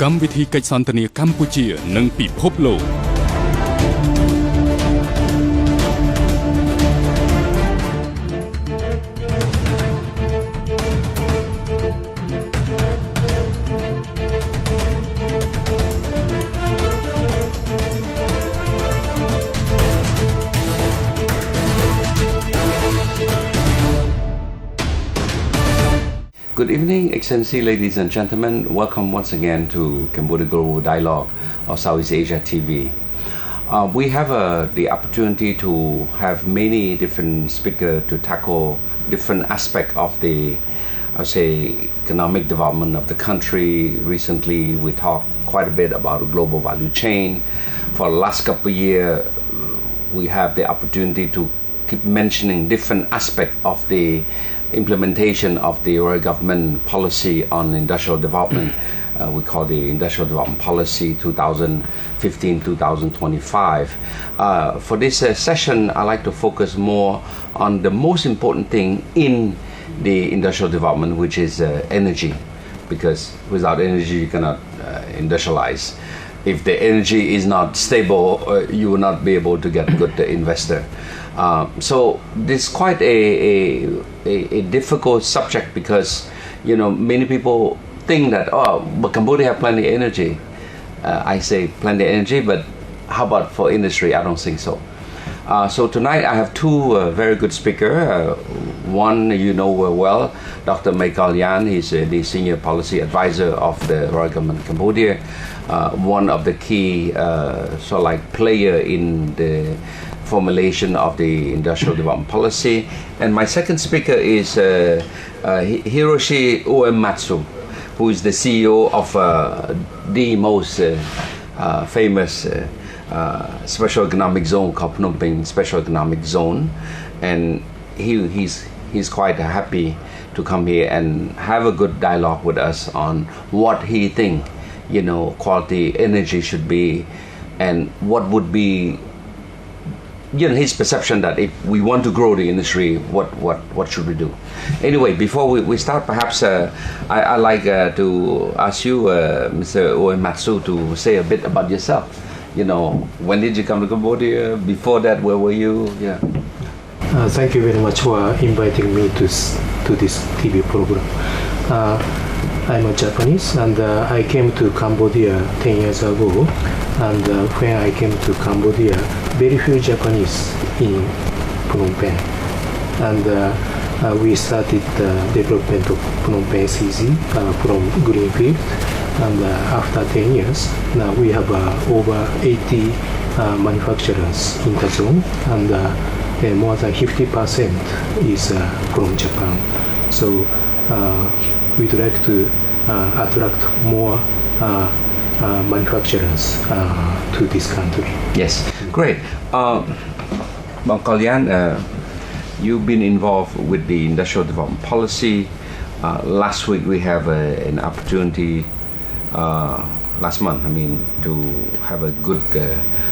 កម្មវិធីកិច្ចសន្ទនាកម្ពុជានិងពិភពលោក Good evening, Excellency, ladies and gentlemen. Welcome once again to Cambodia Global Dialogue of Southeast Asia TV. We have the opportunity to have many different speakers to tackle different aspects of the, economic development of the country. Recently, we talked quite a bit about the global value chain. For the last couple of years, we have the opportunity to keep mentioning different aspects of the implementation of the royal government policy on industrial development. We call the Industrial Development Policy 2015-2025. For this session, I like to focus more on the most important thing in the industrial development, which is energy, because without energy you cannot industrialize. If the energy is not stable, you will not be able to get good investor. So this is quite a difficult subject because many people think that but Cambodia have plenty of energy. I say plenty of energy, but how about for industry? I don't think so. So tonight I have two very good speakers. One you know well, Dr. Mekong. He's the senior policy advisor of the royal government of Cambodia. One of the key player in the formulation of the industrial development policy. And my second speaker is Hiroshi Uematsu, who is the CEO of the most famous special economic zone called Phnom Penh Special Economic Zone. And he's quite happy to come here and have a good dialogue with us on what he thinks quality energy should be, and what would be his perception that if we want to grow the industry, what should we do? Anyway, before we start, perhaps I like to ask you, Mr. Uematsu, to say a bit about yourself. When did you come to Cambodia? Before that, where were you? Yeah. Thank you very much for inviting me to this TV program. I'm a Japanese, and I came to Cambodia 10 years ago. And when I came to Cambodia, very few Japanese in Phnom Penh. And we started the development of Phnom Penh SEZ from Greenfield. And after 10 years, now we have over 80 manufacturers in the zone. And more than 50% is from Japan. So we'd like to attract more manufacturers to this country. Yes, great. Bang Kalyan, you've been involved with the industrial development policy. Last week we have an opportunity, last month, to have a good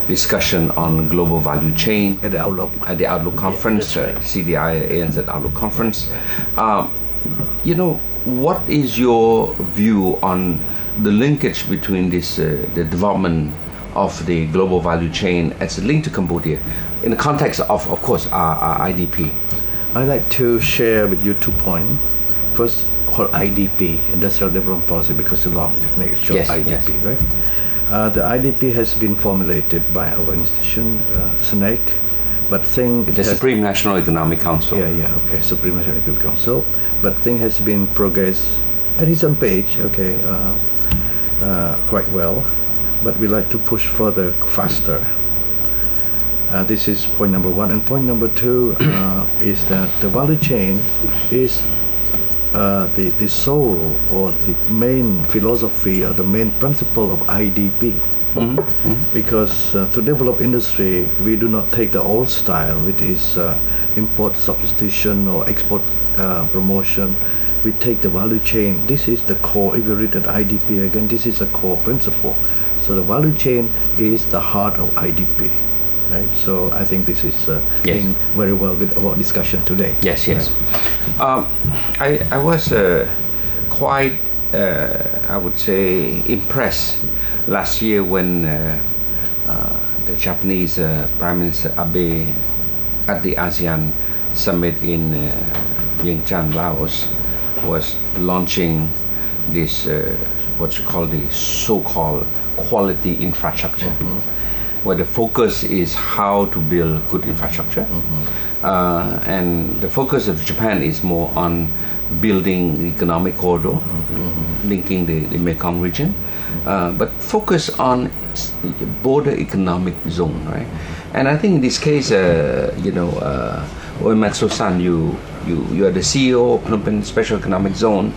discussion on global value chain at the Outlook Conference, CDI ANZ Outlook Conference. What is your view on the linkage between this the development of the global value chain as a link to Cambodia in the context of course our IDP? I'd like to share with you 2 points. First, called IDP, Industrial Development Policy, because it's long, just make it short. Yes, IDP, yes. Right? The IDP has been formulated by our institution, SNEC, but the Supreme National Economic Council. Okay, Supreme National Economic Council. But thing has been progressed at its own page, quite well, but we like to push further, faster. This is point number 1. And point number 2 is that the value chain is the soul or the main philosophy or the main principle of IDP. Because to develop industry, we do not take the old style, which is import substitution or export promotion. We take the value chain. This is the core. If you read at IDP again, this is a core principle. So the value chain is the heart of IDP, right? So I think this is being very well with our discussion today. Yes. Right? I was quite I would say, impressed last year when the Japanese Prime Minister Abe at the ASEAN summit in Vientiane, Laos, was launching this what you call the so-called quality infrastructure, where the focus is how to build good infrastructure, and the focus of Japan is more on building economic corridor, linking the Mekong region, but focus on border economic zone, right? And I think in this case, Uematsu-san, you are the CEO of Phnom Penh Special Economic Zone,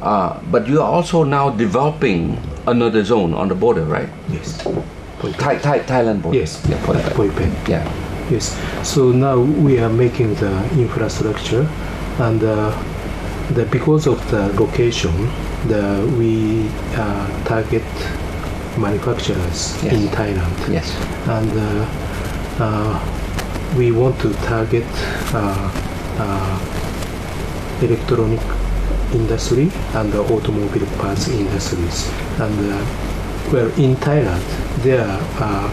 but you are also now developing another zone on the border, right? Yes. Thailand border. Yes. Yeah, Phnom Penh. yeah. Yes. So now we are making the infrastructure, and because of the location, we target manufacturers Yes. in Thailand. Yes. And we want to target electronic industry and the automobile parts industries. And well, in Thailand, there are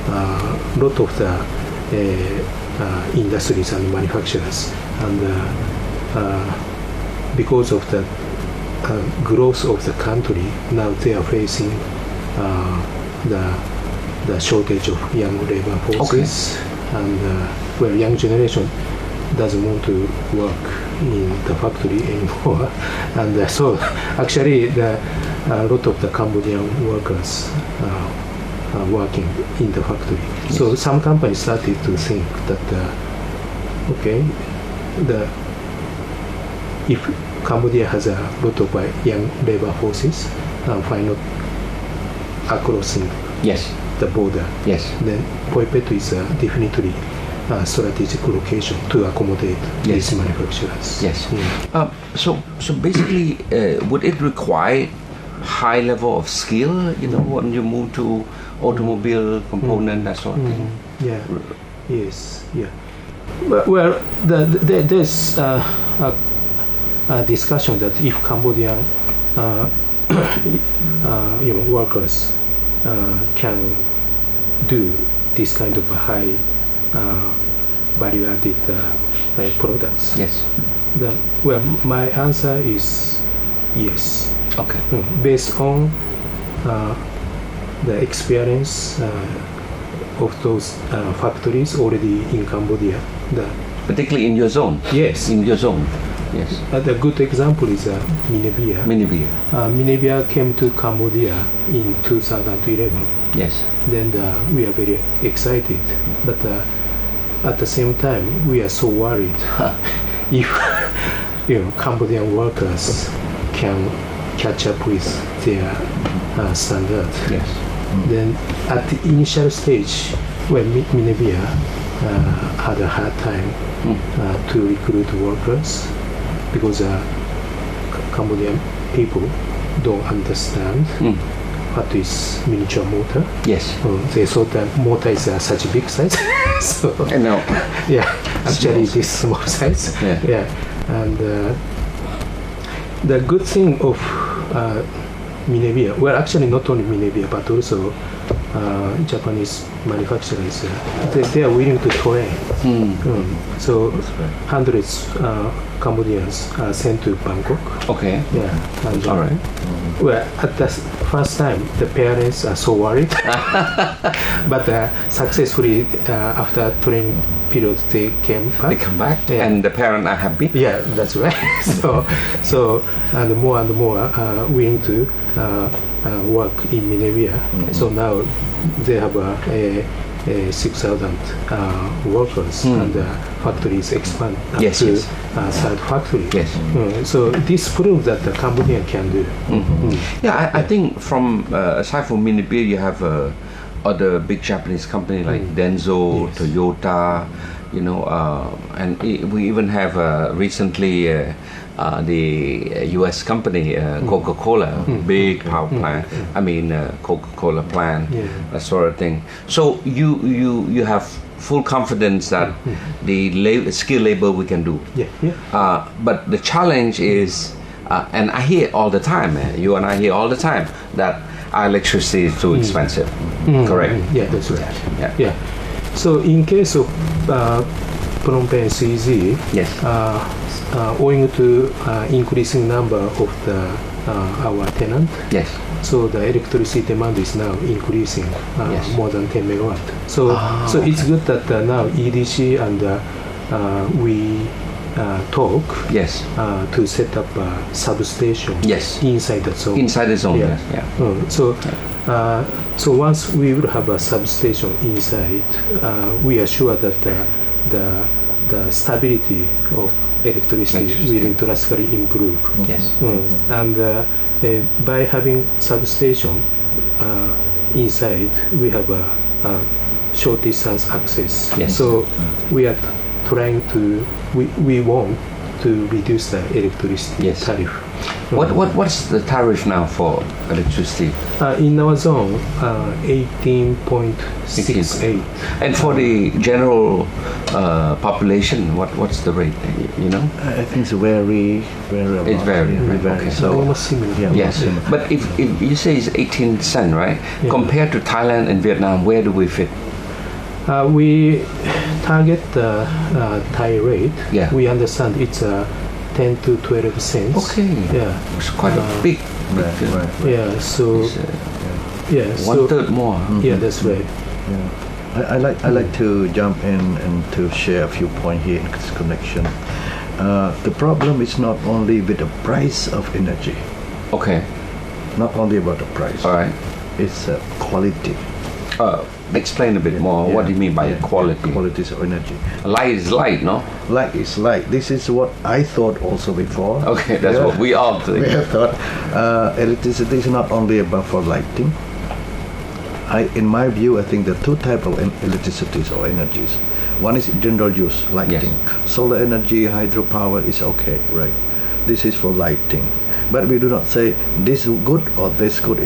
a lot of the industries and manufacturers, and because of the growth of the country, now they are facing the shortage of young labor forces, and well, young generation doesn't want to work in the factory anymore, and so actually a lot of the Cambodian workers are working in the factory. Yes. So some companies started to think that if Cambodia has a lot of young labor forces, why not crossing Yes. the border? Yes. Then Phoi Phet is definitely a strategic location to accommodate these manufacturers. Yes. Yeah. So basically, would it require high level of skill, when you move to automobile component, that sort of thing? Yeah. Yes. Yeah. Well, there's a discussion that if Cambodian workers can do this kind of high value-added products. Yes. Well, my answer is yes. Okay. Based on the experience of those factories already in Cambodia. Particularly in your zone? Yes. In your zone? Yes. The good example is Minebia. Minebia came to Cambodia in 2011. Yes. Then we are very excited, but at the same time we are so worried if Cambodian workers can catch up with their standard. Yes. Then at the initial stage, when Minebia had a hard time to recruit workers because Cambodian people don't understand what is miniature motor. Yes. They thought that motor is such a big size. So No. yeah, actually it is small size. Yeah. And the good thing of Minebia, well, actually not only Minebia but also Japanese manufacturers, they are willing to train. So hundreds Cambodians are sent to Bangkok. Okay. Yeah. And, all right. Well, at the first time, the parents are so worried, but successfully after training period, they came back. They come back, and the parents are happy. Yeah, that's right. so and more willing to work in Minebia. So now they have a 6,000 workers, and the factories expand to third factory. Yes. So this proves that the Cambodian can do. Yeah, I think from aside from Minebia, you have other big Japanese companies like Denso, Toyota, and we even have recently the U.S. company Coca-Cola, big power plant. I mean Coca-Cola plant, that sort of thing. So you have full confidence that the skilled labor we can do. Yeah. But the challenge is And I hear all the time, you and I hear all the time that our electricity is too expensive. Correct? Yeah, that's right. Yeah. So in case of Phnom Penh CZ, Yes. Owing to increasing number of our tenant, Yes. so the electricity demand is now increasing Yes. more than 10 megawatt. So it's good that now EDC and we talk Yes. to set up a substation Yes. inside the zone. Inside the zone. Yeah. Yes. Yeah. So once we will have a substation inside, we are sure that the stability of electricity will drastically improve. Yes. And by having substation inside, we have a short distance access. Yes. So we are trying to, we want to reduce the electricity Yes. tariff. What's the tariff now for electricity? In our zone, 18.68. And for the general population, what's the rate? You know? I think it's very, very. It's very, right, okay. So Almost similar. yeah, Yes. similar. But if you say it's 18 cent, right? Yeah. Compared to Thailand and Vietnam, where do we fit? We target the Thai rate. Yeah. We understand it's 10 to 12 cents. Okay. Yeah. It's quite a big. Right. Yeah. So It's, yeah. one So third more. yeah, that's right. Yeah. I like to jump in and to share a few points here in this connection. The problem is not only with the price of energy, Okay. not only about the price. All right. It's quality. Explain a bit more. What do you mean by quality? Qualities of energy. Light is light, no? Light is light. This is what I thought also before. Okay, that's what we all think. We have thought electricity is not only about for lighting. In my view, I think there are two types of electricities or energies. One is general use, lighting. Yes. Solar energy, hydropower is okay, right? This is for lighting. But we do not say this good or this good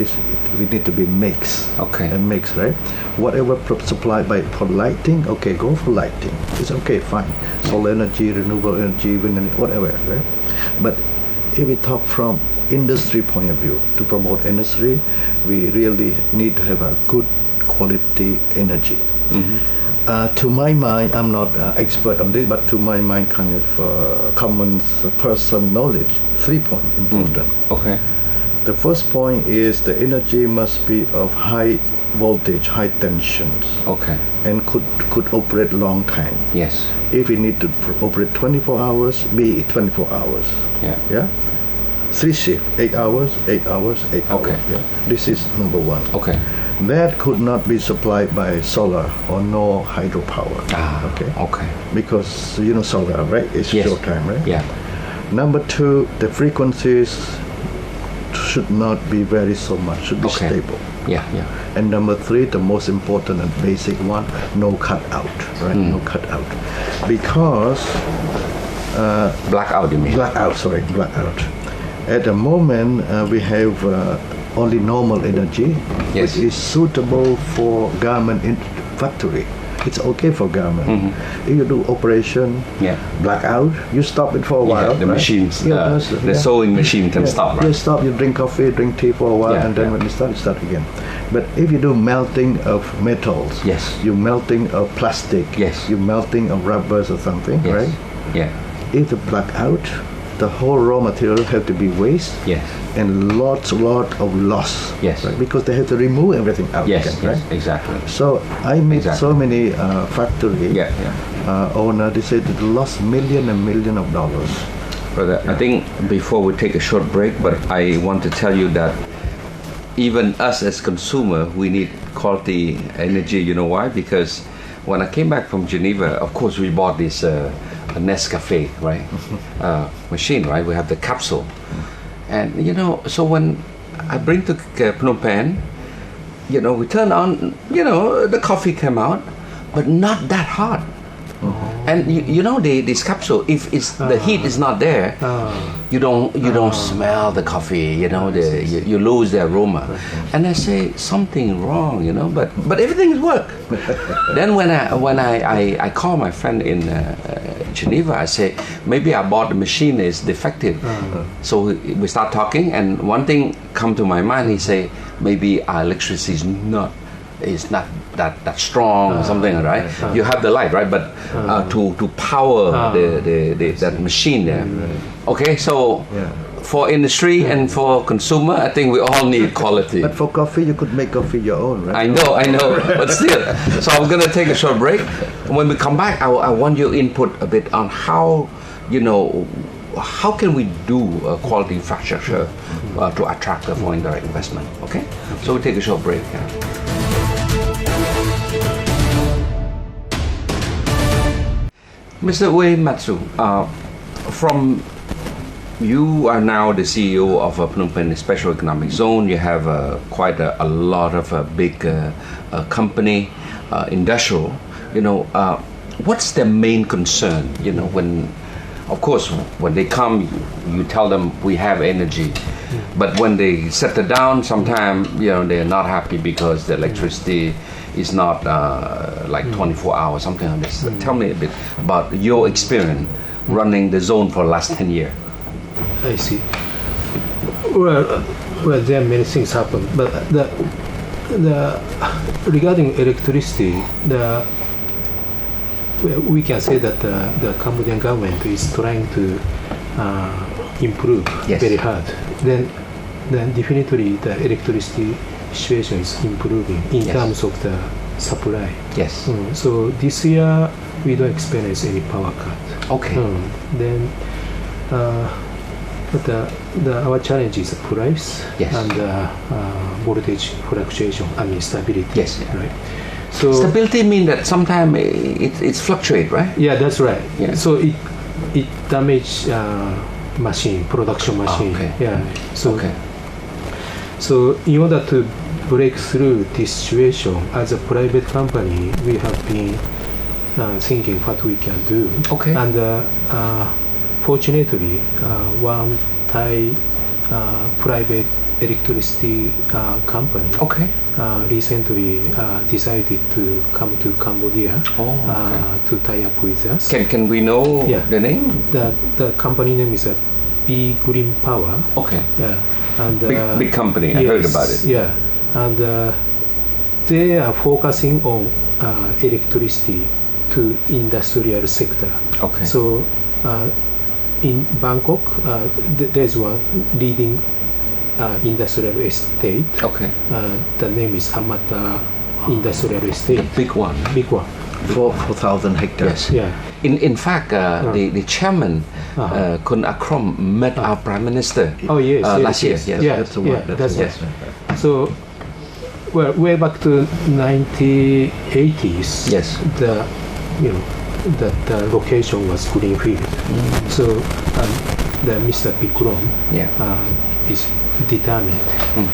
we need to be mixed. Okay. And mix, right? Whatever supplied by for lighting, okay, go for lighting. It's okay, fine. Solar energy, renewable energy, wind energy, whatever, right? But if we talk from industry point of view, to promote industry, we really need to have a good quality energy. To my mind, I'm not expert on this, but to my mind, kind of common person knowledge, 3 points important. Okay. The first point is the energy must be of high voltage, high tensions, Okay. and could operate long time. Yes. If we need to operate 24 hours, be 24 hours. Yeah. Yeah. 3 shifts, 8 hours, 8 hours, 8 Okay. hours. Yeah. This is number one. Okay. That could not be supplied by solar or no hydropower. Okay. Okay. Because you know solar, right? It's Yes. short time, right? Yeah. Number two, the frequencies should not be vary so much. Should be Okay. stable. Yeah. Yeah. And number three, the most important and basic one, no cut out, right? No cut out, because Blackout, you mean? blackout. At the moment, we have only normal energy, Yes. which is suitable for garment factory. It's okay for garment. If you do operation, Yeah. blackout, you stop it for a while. Yeah, the right? machines, Yeah, the sewing machine can stop, right? You stop, you drink coffee, drink tea for a while, Yeah, and then yeah. when you start again. But if you do melting of metals, Yes. you melting of plastic, Yes. you melting of rubbers or something, Yes. right? Yeah. If the blackout, the whole raw material have to be waste Yes. and lot of loss. Yes. Right? Because they have to remove everything out Yes. again, Yes. right? Exactly. So I meet Exactly. so many factory Yeah. Yeah. owner. They say they lost million and million of dollars. Brother, I think before we take a short break, but I want to tell you that even us as consumer, we need quality energy. You know why? Because when I came back from Geneva, of course we bought this Nescafe, right? Machine, right? We have the capsule. And you know, so when I bring to Phnom Penh, you know, we turn on, you know, the coffee came out, but not that hot. And you know this capsule, if it's the heat is not there, you don't smell the coffee. You know you lose the aroma. And I say something wrong, you know, but everything work. Then when I call my friend in Geneva. I say, maybe I bought the machine is defective. So we start talking, and one thing come to my mind. He say, maybe our electricity is not that strong or something, right? You have the light, right? But to power that machine there. Okay, so for industry and for consumer, I think we all need quality. But for coffee, you could make coffee your own, right? I know, but still. So I'm gonna take a short break. When we come back, I want your input a bit on how, how can we do a quality infrastructure to attract the foreign direct investment? Okay, so we take a short break. Mr. Uematsu, from you are now the CEO of Phnom Penh Special Economic Zone. You have quite a lot of big company, industrial. What's the main concern? When, of course, when they come, you tell them we have energy, but when they settle down, sometimes they're not happy because the electricity is not like 24 hours, something like this. Tell me a bit about your experience running the zone for the last 10 years. I see. Well, there are many things happen, but regarding electricity, we can say that the Cambodian government is trying to improve very hard. Then definitely the electricity situation is improving in terms of the supply. Yes. So this year we don't experience any power cut. Okay. Then, but our challenge is price and voltage fluctuation and instability. Yes. Right. So stability means that sometimes it's fluctuate, right? Yeah, that's right. Yeah. So it damage production machine. Okay. Yeah. So in order to break through this situation, as a private company, we have been thinking what we can do. Okay. And fortunately, one Thai private electricity company recently decided to come to Cambodia to tie up with us. Can we know the name? The company name is B Green Power. Okay. Yeah. And big company. I heard about it. Yeah. And they are focusing on electricity to industrial sector. Okay. So in Bangkok, there's one leading industrial estate. Okay. The name is Amata Industrial Estate. The big one. Big one. 4,000 hectares. Yes. Yeah. In fact, the chairman, Kun Akrom, met our prime minister. Oh yes. Last year. Yes. Yeah. That's the one. That's yes. right. So, well, way back to 1980s. Yes. The location was greenfield. So the Mr. Bikram is determined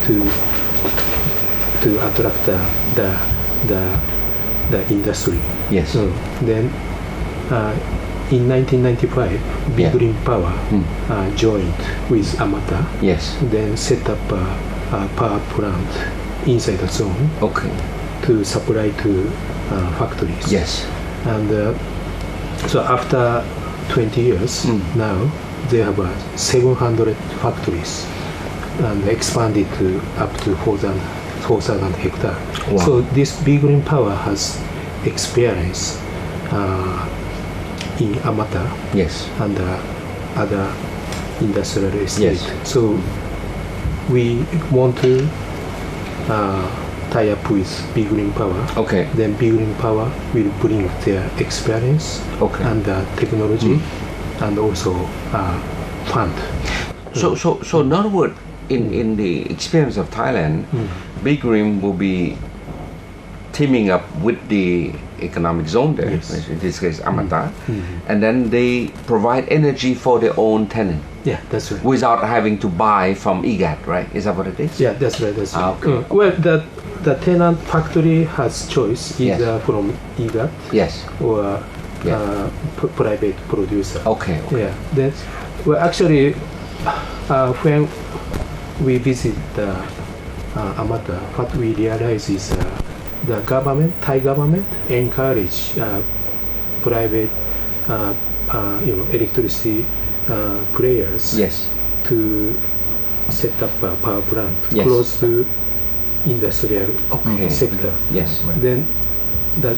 to attract the industry. Yes. So then in 1995, Big Green Power joined with Amata. Yes. Then set up a power plant inside the zone. Okay. To supply to factories. Yes. And so after 20 years now, they have 700 factories and expanded to up to 4,000 hectares. Wow. So this Big Green Power has experience in Amata and other industrial estate. Yes. So we want to tie up with Big Green Power. Okay. Then Big Green Power will bring their experience and technology and also fund. So in other words, in the experience of Thailand, Big Green will be teaming up with the economic zone there, in this case Amata, and then they provide energy for their own tenant. Yeah, that's right. Without having to buy from EGAT, right? Is that what it is? Yeah, that's right. That's right. Okay. Well, the tenant factory has choice either from EGAT or private producer. Okay. Yeah. That's actually when we visit the Amata, what we realize is the government, Thai government, encourage private electricity players Yes. to set up a power plant Yes. close to industrial Okay. sector. Yes. Then the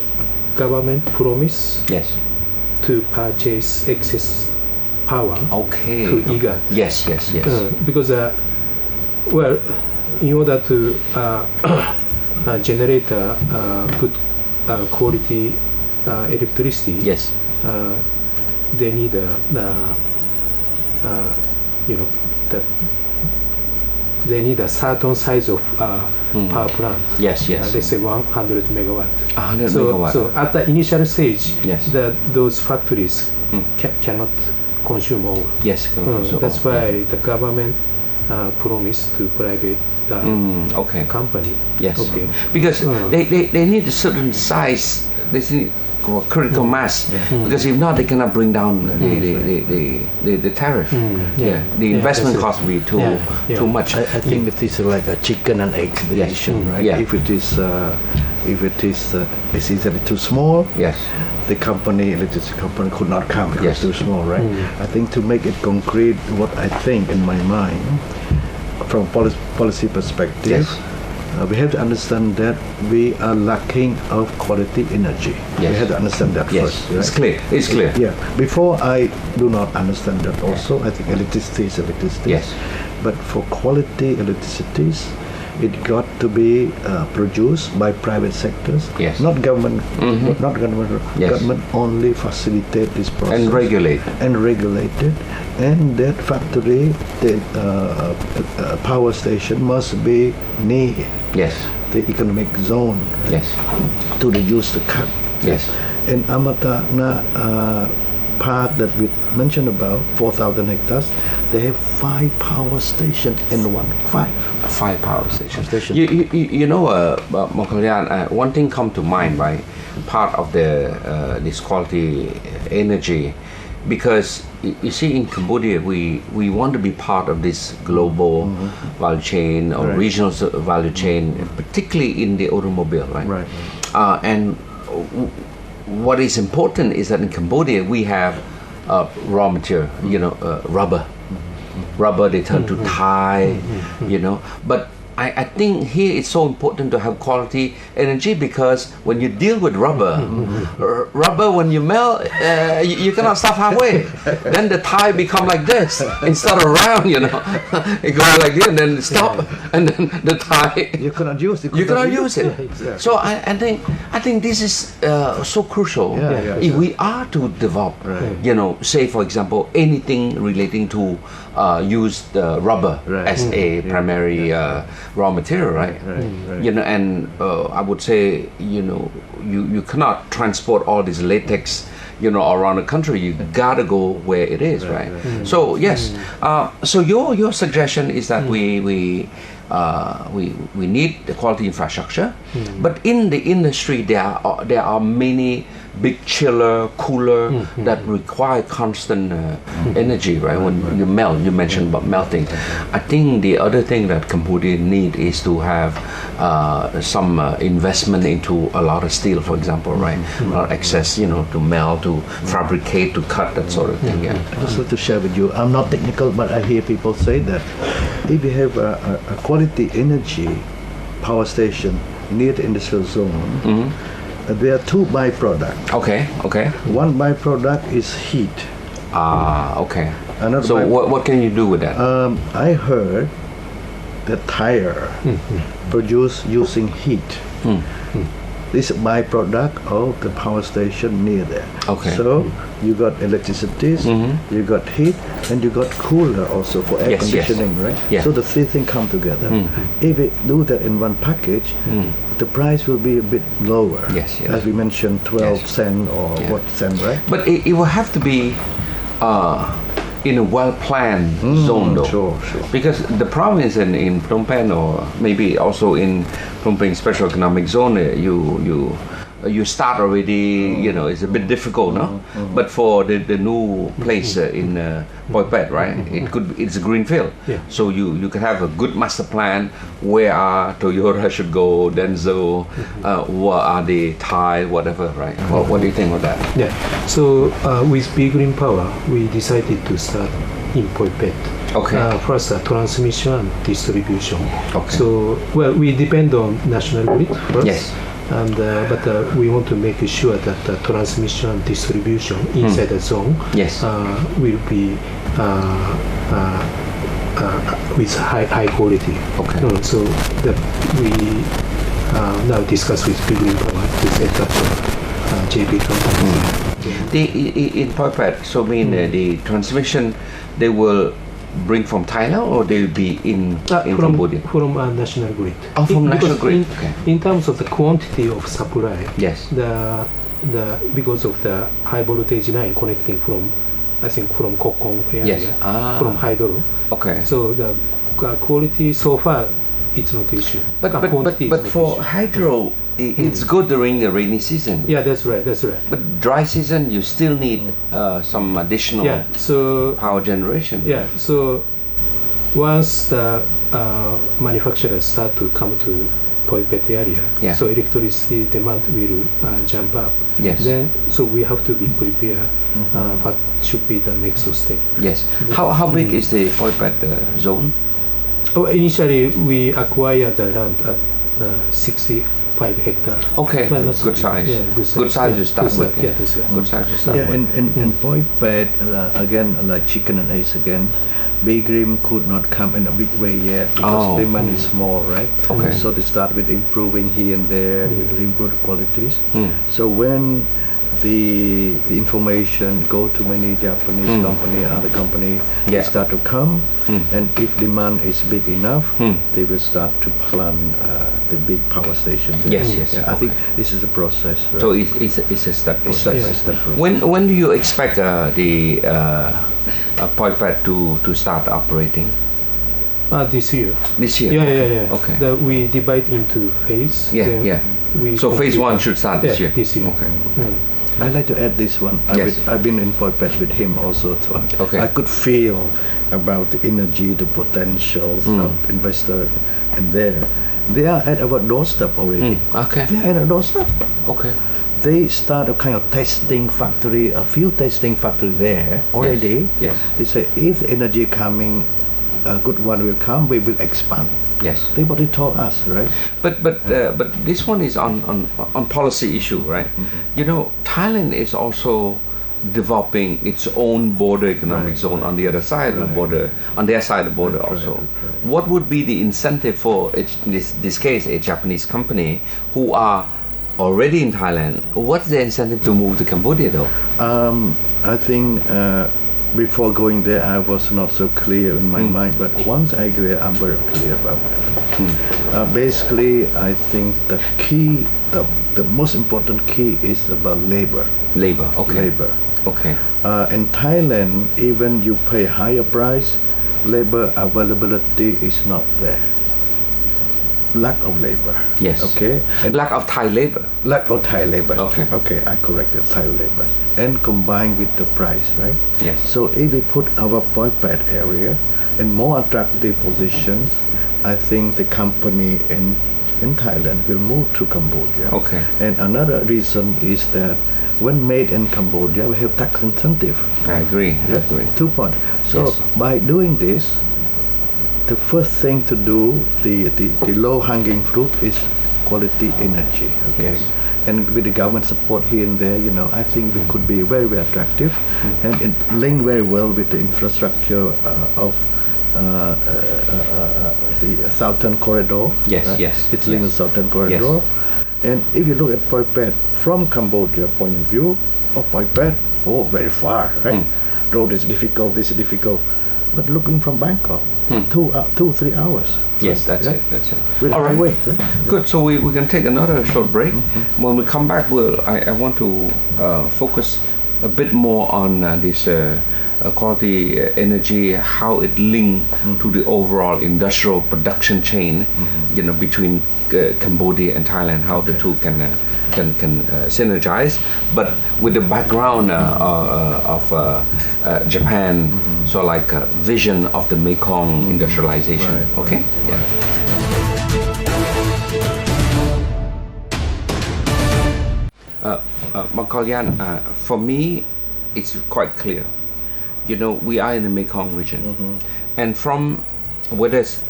government promise Yes. to purchase excess power Okay. to IGAD. Yes. Yes. Yes. Because well, in order to generate good quality electricity, Yes. they need they need a certain size of power plant. Yes. Yes. Let's say 100 megawatt. 100 So, megawatt. so at the initial stage, Yes. those factories cannot consume all. Yes. So- That's why the government promised to private Okay. company. Yes. Okay. Because they need a certain size. They need critical mass. Because if not, they cannot bring down the tariff. Yeah. The investment that's it. cost will be too Yeah. too much. I think it is like a chicken and egg situation, right? Yeah. If it is it's easily too small, Yes. the electricity company could not come because Yes. it's too small, right? I think to make it concrete, what I think in my mind, from policy perspective, Yes. We have to understand that we are lacking of quality energy. We Yes. have to understand that Yes. first. Right? It's clear. It's clear. Yeah. Before I do not understand that also, I think electricity is electricity. Yes. But for quality electricities, it got to be produced by private sectors. Yes. Not government. Not government. Yes. Government only facilitate this process. And regulate. And regulate it. And that factory, the power station must be near Yes. the economic zone Yes. to reduce the cut. Yes. In Amata park that we mentioned about 4,000 hectares, they have 5 power stations in 5 power stations. Station. You know, Mokalian, one thing come to mind, right? Part of this quality energy, because you see in Cambodia we want to be part of this global value chain or Right. regional value chain, particularly in the automobile, right? Right. And what is important is that in Cambodia we have raw material, rubber. Rubber they turn to Thai, but I think here it's so important to have quality energy, because when you deal with rubber, when you melt, you cannot stop halfway. Then the tie become like this instead of round, it goes like this and then stop, and then the tie. You cannot use it. You cannot use it. Exactly. So I think this is so crucial. Yeah, if we are to develop, Right. say for example anything relating to use the rubber Right. as a primary raw material, right? Right. And I would say you cannot transport all this latex around the country. You gotta go where it is, right? So yes, so your suggestion is that we need the quality infrastructure, but in the industry there are many big chiller, cooler that require constant energy, right? When you melt, you mentioned about melting. I think the other thing that Cambodia need is to have some investment into a lot of steel, for example, right? A lot of access, to melt, to fabricate, to cut, that sort of thing. Yeah. I just like to share with you, I'm not technical, but I hear people say that if you have a quality energy power station near the industrial zone, there are 2 byproducts. Okay. One byproduct is heat. Okay. Another So what can you do with that? I heard that tire produced using heat. This is byproduct of the power station near there. Okay. So you got electricity, you got heat, and you got cooler also for air Yes, yes. conditioning, right? Yeah. So the 3 things come together. If we do that in one package, the price will be a bit lower. Yes, yes. As we mentioned, 12 Yes. cent or Yeah. what cent, right? But it will have to be in a well-planned zone, though. Sure. Because the problem is in Phnom Penh, or maybe also in Phnom Penh Special Economic Zone, you start already, it's a bit difficult, no? But for the new place in Poi Pet, right? It's a green field. Yeah. So you can have a good master plan. Where Toyota should go, Denso, what are the Thai, whatever, right? What do you think of that? Yeah. So with Big Green Power, we decided to start in Poi Pet. Okay. First, transmission and distribution. Okay. So, we depend on national grid first. Yes. And but we want to make sure that the transmission and distribution inside the zone Yes. will be with high quality. Okay. So that we now discuss with Big Green Power to set up JP company. In Poi Pet, so the transmission they will bring from Thailand or they will be in Cambodia? From national grid. Oh, from national Because grid. Okay. In terms of the quantity of supply, Yes. Because of the high voltage line connecting from Mekong area, Yes. from hydro. Okay. So the quality so far it's not issue. But Quantity is but not for issue. hydro, it's good during the rainy season. Yeah, that's right. But dry season, you still need some additional Yeah. So power generation. yeah. So once the manufacturers start to come to Poi Pet area, Yeah. so electricity demand will jump up. Yes. Then so we have to be prepared. What should be the next step? Yes. How big is the Poi Pet zone? Oh, initially we acquired the land at 65 hectares. Okay. Well, that's Good size. Yeah, Good size to start with. Yeah, that's right. Good size to start Yeah, with. in Poi Pet, again, like chicken and eggs again, Big Rim could not come in a big way yet because Oh. demand is small, right? Okay. So they start with improving here and there, improve qualities. Mm. So when the information go to many Japanese company, other company, Yeah. they start to come, and if demand is big enough, Mm. they will start to plan the big power station. Yes, yes. Yeah, I think this is a process. Right? So it's a step It's process. a step process. When do you expect the Poi Pet to start operating? This year. This year. Yeah. Okay. We divide into phase. Yeah, then yeah. we So phase complete 1 that. should start this Yeah, year. This year. Okay. I'd like to add this one. Yes. I've been in Poi Pet with him also. So Okay. I could feel about the energy, the potentials of investor in there. They are at our doorstep already. Okay. They are at our doorstep. Okay. They start a kind of testing factory, a few testing factory there already. Yes. They say if the energy coming, a good one will come, we will expand. Yes. They already told us, right? But this one is on policy issue, right? Thailand is also developing its own border economic zone on the other side of the border, on their side of the border also. right. What would be the incentive for this case a Japanese company who are already in Thailand? What's the incentive to move to Cambodia though? I think before going there, I was not so clear in my mind, but once I go there, I'm very clear about that. Basically, I think the key, the most important key is about labor. Labor. Okay. Labor. Okay. In Thailand, even you pay higher price, labor availability is not there. Lack of labor. Yes. Okay. And Lack of Thai labor. lack of Thai labor. Okay. Okay, I corrected Thai labor. And combined with the price, right? Yes. So if we put our Poi Pet area in more attractive positions, I think the company in Thailand will move to Cambodia. Okay. And another reason is that when made in Cambodia, we have tax incentive. I agree. I agree. 2 points. So Yes. by doing this, the first thing to do, the low-hanging fruit is quality energy. Okay. Yes. And with the government support here and there, I think we could be very, very attractive, and it linked very well with the infrastructure of the Southern Corridor. Yes, right? yes, It's linked yes. with Southern Corridor. And if you look at Poi Pet from Cambodia point of view, Poi Pet, very far, right? Road is difficult, this is difficult. But looking from Bangkok, 2-3 hours. Yes, that's right? it. That's it. With All right. highway, right? Good. So we can take another short break. When we come back, I want to focus a bit more on this quality energy, how it linked to the overall industrial production chain, between Cambodia and Thailand, how the two can synergize, but with the background of Japan, so like a vision of the Mekong industrialization. Right, okay, right, yeah. Makalyan, for me, it's quite clear. You know, we are in the Mekong region, and from whether it's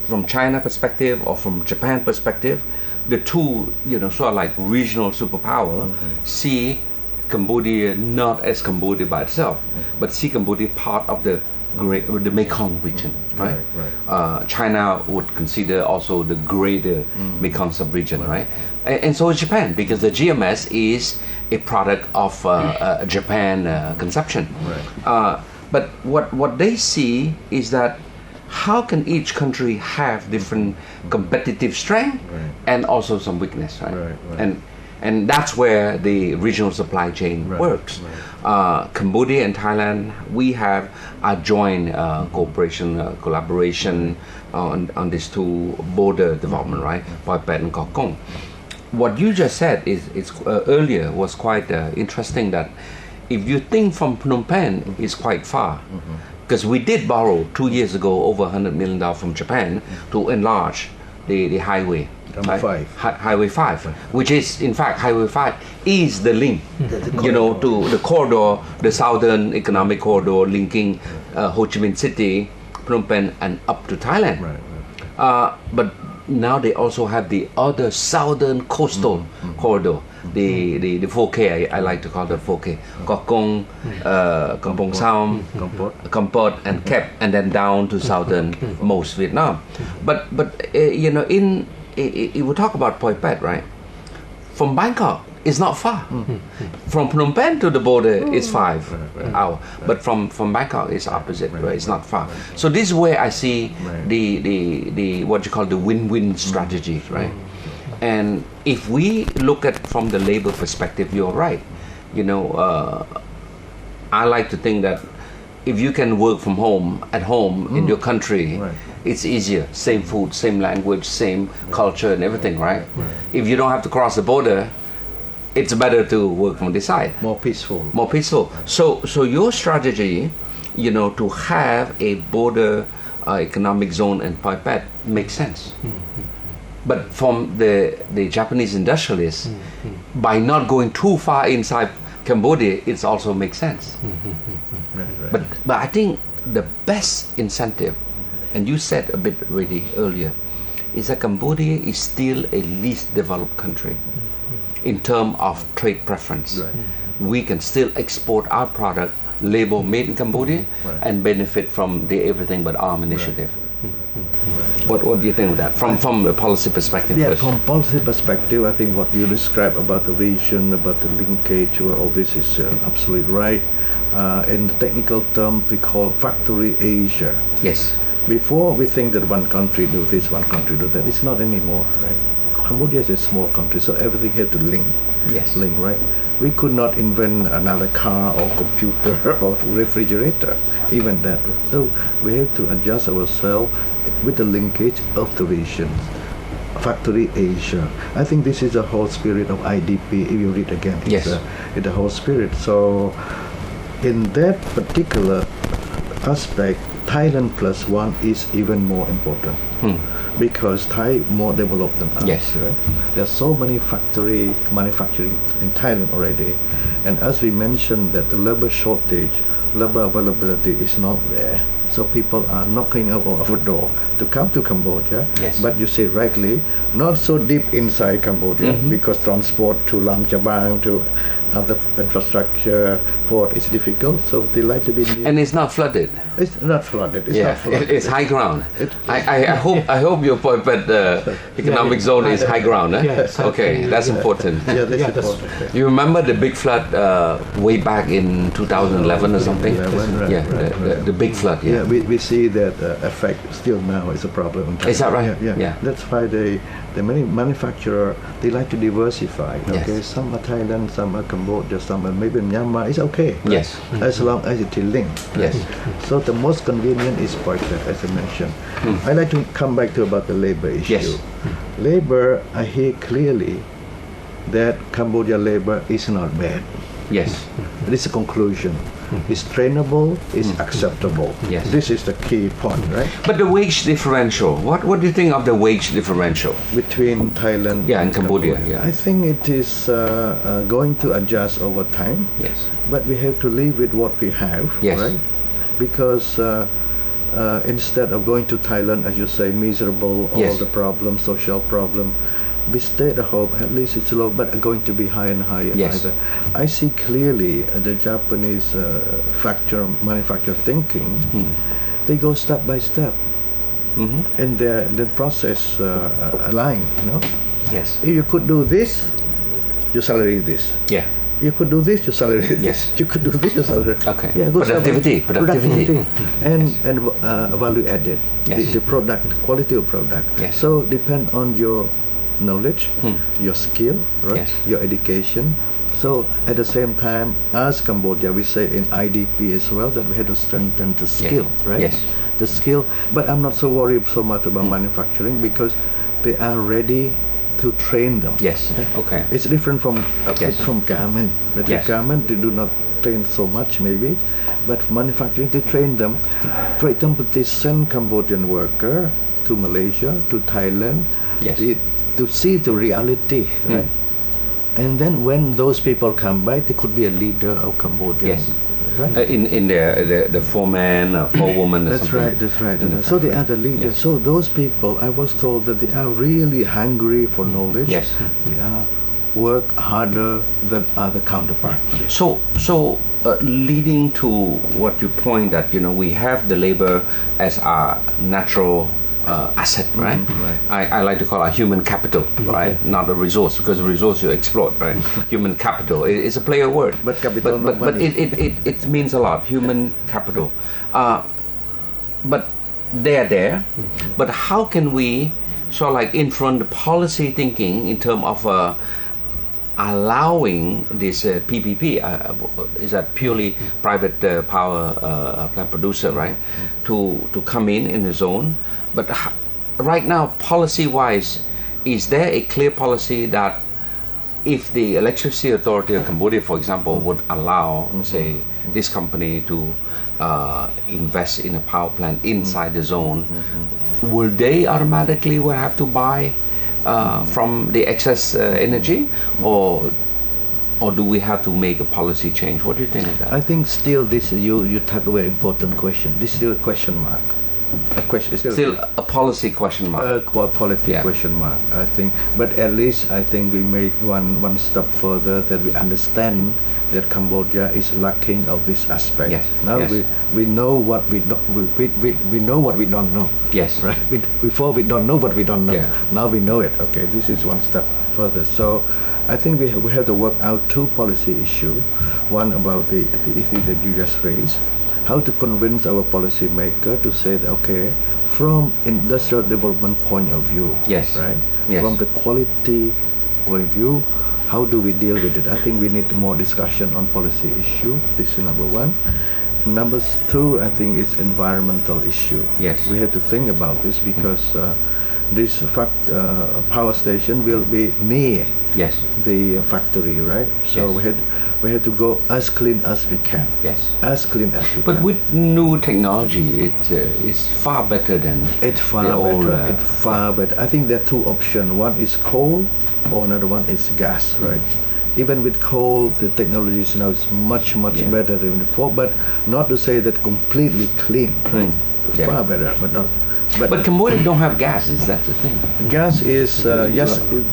from China perspective or from Japan perspective, the two, you know, sort of like regional superpower, see Cambodia not as Cambodia by itself, but see Cambodia part of the Mekong region, right? China would consider also the greater Mekong sub-region, right? And so is Japan, because the GMS is a product of Japan consumption. But what they see is that how can each country have different competitive strength and also some weakness, right? And that's where the regional supply chain works. Cambodia and Thailand, we have a joint cooperation, collaboration on these two border development, right? Poi Phet and Koh Kong. What you just said is earlier was quite interesting, that if you think from Phnom Penh, it's quite far. Because we did borrow 2 years ago over $100 million from Japan to enlarge the highway. Highway 5, which is, in fact, Highway 5 is the link, you know, to the corridor, the southern economic corridor linking Ho Chi Minh City, Phnom Penh, and up to Thailand. But now they also have the other southern coastal corridor, the 4K, I like to call it 4K, Koh Kong, Kampong Sam, Kampot, and Kep, and then down to southern most Vietnam. But you know, if we talk about Poi Phet, right? From Bangkok, it's not far. From Phnom Penh to the border, it's 5 hours. But from Bangkok, it's opposite, right? It's not far. So this is where I see the what you call the win-win strategy, right? And if we look at from the labor perspective, you're right. You know, I like to think that if you can work from home, at home, in your country, it's easier. Same food, same language, same culture and everything, right? If you don't have to cross the border, it's better to work from this side. More peaceful. More peaceful. So your strategy, you know, to have a border economic zone in Poi Phet makes sense. But from the Japanese industrialists, by not going too far inside Cambodia, it also makes sense. But I think the best incentive, and you said a bit already earlier, is that Cambodia is still a least developed country in terms of trade preference. We can still export our product, label made in Cambodia, and benefit from the Everything But Arm initiative. What do you think of that from a policy perspective? Yeah, first? from policy perspective, I think what you described about the region, about the linkage, or all this is absolutely right. In the technical term, we call factory Asia. Yes. Before we think that one country do this, one country do that. It's not anymore, right? Cambodia is a small country, so everything had to link. Yes. Link, right? We could not invent another car or computer or refrigerator, even that. So we have to adjust ourselves with the linkage of the region. Factory Asia. I think this is the whole spirit of IDP. If you read again, it's the whole spirit. So in that particular aspect, Thailand plus one is even more important. Because Thai more developed than us. Yes. Right? There are so many factory manufacturing in Thailand already, and as we mentioned that the labor shortage, labor availability is not there. So people are knocking on our door to come to Cambodia. Yes. But you say rightly, not so deep inside Cambodia, because transport to Lam Chabang, to other infrastructure, port is difficult. So they like to be near. And it's not flooded. It's not flooded. It's not flooded. It's high ground. I hope your Poi Phet economic zone is high ground. Okay, that's important. Yeah, that's important. You remember the big flood way back in 2011 or something? 11, right, the big flood. Yeah, we see that effect still now it's a problem in Thailand. Is that right? Yeah. That's why the many manufacturer, they like to diversify. Okay, Yes. some are Thailand, some are Cambodia, some are maybe Myanmar. It's okay. Right? Yes. As long as it is linked. Yes. So the most convenient is Poitet, as I mentioned. I like to come back to about the labor issue. Yes. Labor, I hear clearly that Cambodia labor is not bad. Yes. This is a conclusion. It's trainable, it's acceptable. Yes. This is the key point, right? But the wage differential, what do you think of the wage differential? Between Thailand And Cambodia, yeah. I think it is going to adjust over time. Yes. But we have to live with what we have, Yes. right? Because instead of going to Thailand, as you say, miserable, all Yes. the problems, social problem, we stay at home. At least it's low, but going to be higher and higher. Yes. Either. I see clearly the Japanese manufacturer thinking. They go step by step, and the process align. Yes. If you could do this, your salary is this. Yeah. You could do this, your salary is Yes. this. You could do this, your salary. Okay. Yeah, good Productivity. and value added. Yes. The product, quality of product. Yes. So depend on your knowledge, your skill, right? Yes. Your education. So at the same time, as Cambodia, we say in IDP as well that we have to strengthen the skill, right? Yes. The skill. But I'm not so worried so much about manufacturing because they are ready to train them. Yes. Okay. It's different from Yes. from garment. But Yes. the garment they do not train so much maybe, but manufacturing they train them. For example, they send Cambodian worker to Malaysia, to Thailand, Yes. to see the reality, right? And then when those people come back, they could be a leader of Cambodia. Yes. Right. In the foreman, forewoman, or That's something. right. That's right. In the So they factory. are the leaders. Yes. So those people, I was told that they are really hungry for knowledge. Yes. They are work harder than other counterparts. So leading to what you point that we have the labor as our natural asset, right? right. I like to call it human capital, right? Not a resource, because a resource you exploit, right? Human capital. It's a player word. But capital, but not money. it means a lot. Human capital. But they are there. But how can we sort of like influence the policy thinking in terms of allowing this PPP, is that purely private power plant producer, right, to come in the zone? But right now, policy-wise, is there a clear policy that if the Electricity Authority of Cambodia, for example, would allow, say, this company to invest in a power plant inside the zone, will they automatically will have to buy from the excess energy, or do we have to make a policy change? What do you think of that? I think still this you touch a very important question. This is still a question mark. A question Still a policy question mark. Policy question mark. I think, but at least I think we make one step further that we understand that Cambodia is lacking of this aspect. Yes. Now Yes. we know what we don't we know what we don't know. Yes. Right. Before we don't know what we don't know. Yeah. Now we know it. Okay. This is one step further. So I think we have to work out two policy issues. One about the issue that you just raised. How to convince our policy maker to say that, okay, from industrial development point of view, Yes. right? Yes. From the quality point of view, how do we deal with it? I think we need more discussion on policy issue. This is number one. Number two, I think it's environmental issue. Yes. We have to think about this because this power station will be near Yes. the factory, right? So Yes. we have to go as clean as we can. Yes. As clean as we But can. with new technology, it's far better than It's far the old. better. It's far better. I think there are two options. One is coal, or another one is gas, right? Even with coal, the technology is now much better than before. But not to say that completely clean, right? Yeah. Far better, but not. But Cambodia don't have gas. Is that the thing? Gas is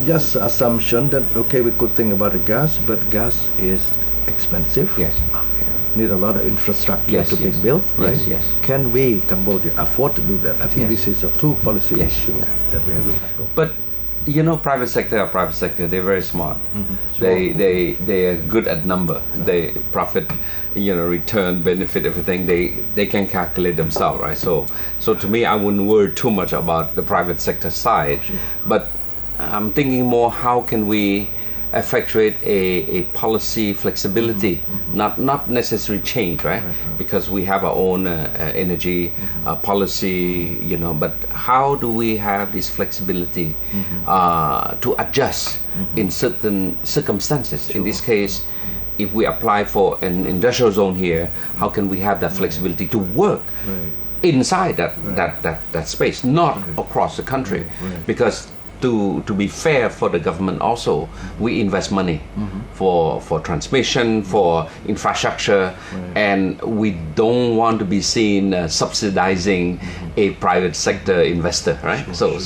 just assumption that okay, we could think about the gas, but gas is expensive. Yes. Need a lot of infrastructure Yes, to be yes. built, right? Yes, yes. Can we, Cambodia, afford to do that? I think Yes. this is a two policy Yes. issue that we have to tackle. But You know, private sector, they're very smart. They are good at number. They profit, return, benefit, everything. They can calculate themselves, right? So to me, I wouldn't worry too much about the private sector side, but I'm thinking more, how can we effectuate a policy flexibility, not necessarily change, right? Because we have our own energy policy, but how do we have this flexibility to adjust in certain circumstances? In this case, if we apply for an industrial zone here, how can we have that flexibility to work inside that space, not across the country? Because to be fair for the government also, we invest money for transmission, for infrastructure, and we don't want to be seen subsidizing a private sector investor, right? So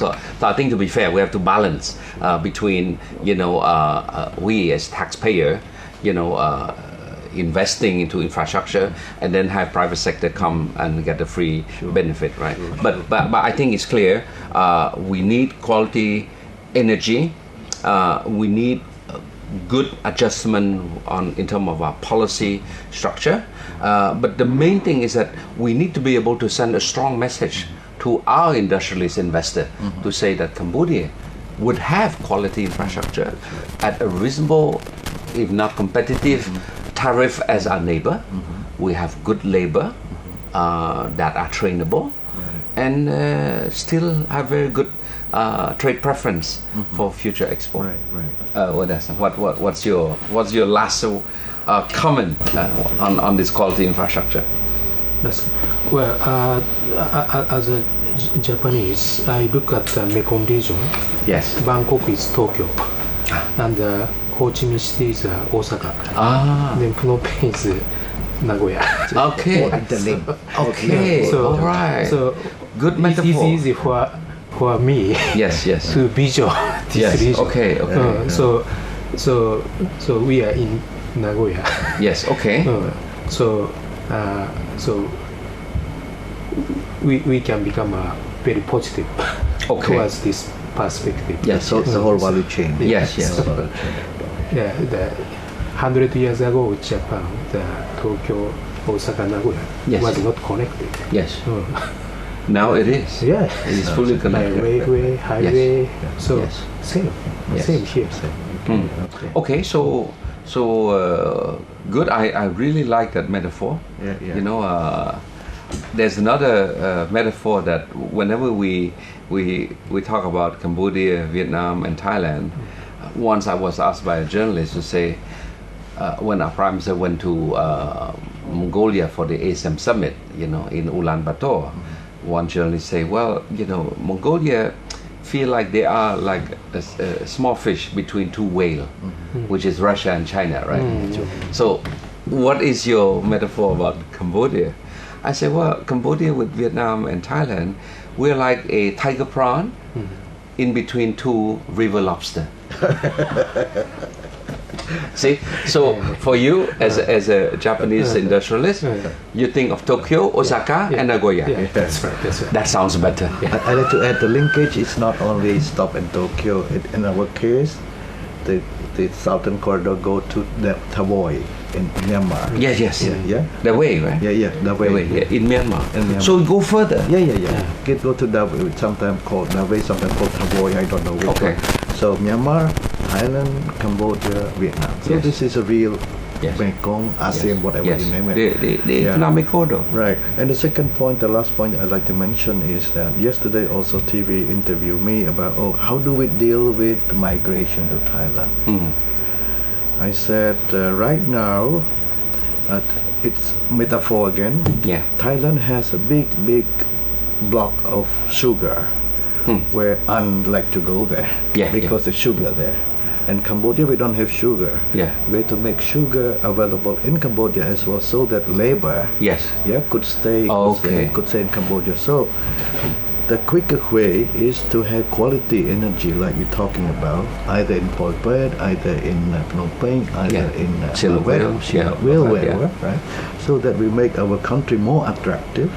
I think, to be fair, we have to balance between we as taxpayer, investing into infrastructure, and then have private sector come and get a free benefit, right? But I think it's clear, we need quality energy, we need good adjustment in terms of our policy structure, but the main thing is that we need to be able to send a strong message to our industrialist investor to say that Cambodia would have quality infrastructure at a reasonable, if not competitive, tariff as our neighbor. We have good labor that are trainable, and still have very good trade preference for future export. What's your last comment on this quality infrastructure? Well, as a Japanese, I look at the Mekong region. Yes. Bangkok is Tokyo, and Ho Chi Minh City is Osaka. Then Phnom Penh is Nagoya. Okay. Okay. So, all right. So good metaphor. It's easy for me. Yes. To visual this region. Okay. So we are in Nagoya. Yes. Okay. So we can become very positive towards this perspective. Yes. So the whole value chain. Yes. Yeah, the 100 years ago, Japan, the Tokyo, Osaka, Nagoya was not connected. Yes. Now it is. Yeah. It is fully connected. Railway, highway. So same here. Okay. So good. I really like that metaphor. Yeah. There's another metaphor that whenever we talk about Cambodia, Vietnam, and Thailand. Once I was asked by a journalist to say, when our Prime Minister went to Mongolia for the ASEM summit, in Ulaanbaatar, one journalist say, well, Mongolia feel like they are like a small fish between two whales, which is Russia and China, right? So what is your metaphor about Cambodia? I say, well, Cambodia with Vietnam and Thailand, we're like a tiger prawn in between two river lobster. See, so for you as a Japanese industrialist, you think of Tokyo, Osaka, and Nagoya. Yeah, that's right. That sounds better. I'd like to add the linkage is not only stop in Tokyo. In our case, the southern corridor go to the Tavoy in Myanmar. Yes. Yeah. The way, right? Yeah. The way. In Myanmar. So we go further. Yeah. Go to the way, sometimes called the way, sometimes called Tavoy. I don't know which. Okay. One. So Myanmar, Thailand, Cambodia, Vietnam. So this is a real Mekong, ASEAN, whatever you name it. The economic corridor. Right. And the second point, the last point I'd like to mention is that yesterday also TV interviewed me about, how do we deal with migration to Thailand? I said, right now, it's metaphor again. Yeah. Thailand has a big block of sugar where An like to go there because there's sugar there. And Cambodia, we don't have sugar. Yeah. We have to make sugar available in Cambodia as well, so that labor, could stay in Cambodia. So the quicker way is to have quality energy, like we're talking about, either in Pol Pot, either in Phnom Penh, either in Silverware, right? So that we make our country more attractive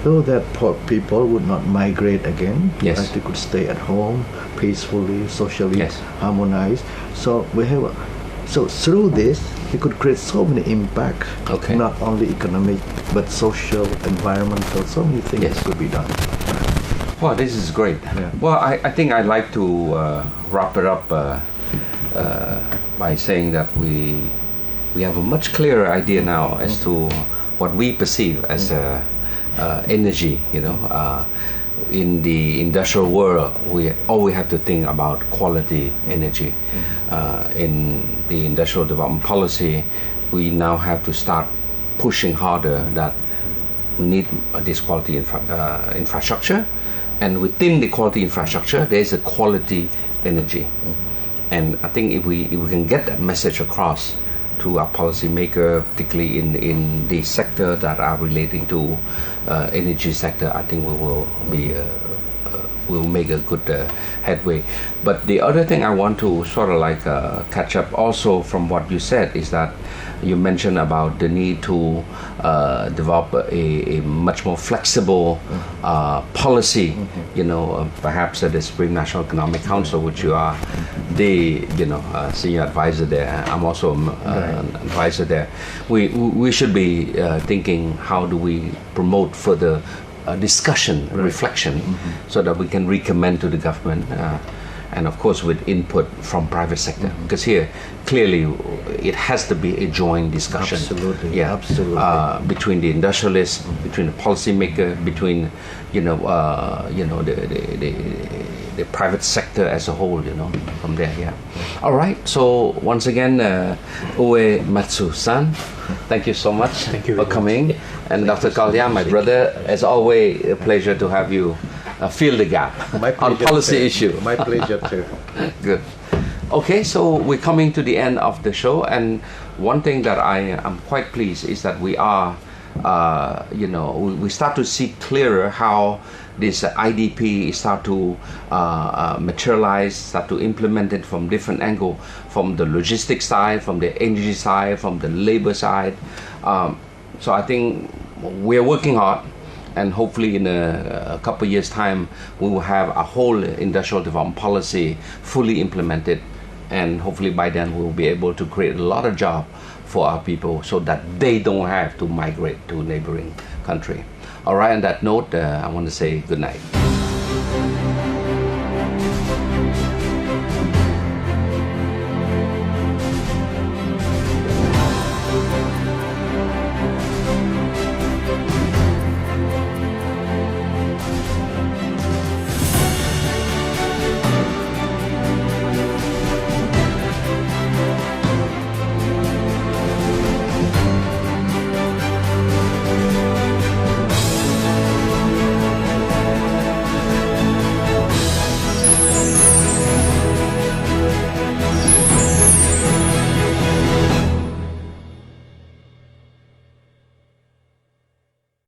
though that people would not migrate again, Yes. they could stay at home peacefully, socially Yes. harmonized. So so through this, we could create so many impact, Okay. not only economic but social, environmental. So many things Yes. could be done. Well, this is great. Yeah. Well, I think I'd like to wrap it up by saying that we have a much clearer idea now as to what we perceive as energy. In the industrial world, we have to think about quality energy. In the industrial development policy, we now have to start pushing harder that we need this quality infrastructure, and within the quality infrastructure, there is a quality energy. And I think if we can get that message across to our policymaker, particularly in the sector that are relating to energy sector, I think we will be will make a good headway. But the other thing I want to sort of like catch up also from what you said is that you mentioned about the need to develop a much more flexible policy. Perhaps at the Supreme National Economic Council, which you are the senior advisor there. I'm also an advisor there. We should be thinking, how do we promote further discussion, reflection, so that we can recommend to the government, and of course with input from private sector, because here clearly it has to be a joint discussion. Absolutely, absolutely. Between the industrialists, between the policymaker, between the private sector as a whole, from there. Yeah. All right. So once again, Uwe Matsu-san, thank you so much Thank you for very coming. And Dr. Kalyan, my brother, as always, a pleasure to have you fill the gap My on pleasure policy too. issue. My pleasure too. Good. Okay, so we're coming to the end of the show, and one thing that I am quite pleased is that we are, we start to see clearer how this IDP start to materialize, start to implement it from different angle, from the logistics side, from the energy side, from the labor side. So I think we're working hard, and hopefully in a couple of years' time, we will have a whole industrial development policy fully implemented, and hopefully by then we'll be able to create a lot of jobs for our people so that they don't have to migrate to neighboring country. All right, on that note, I want to say good night.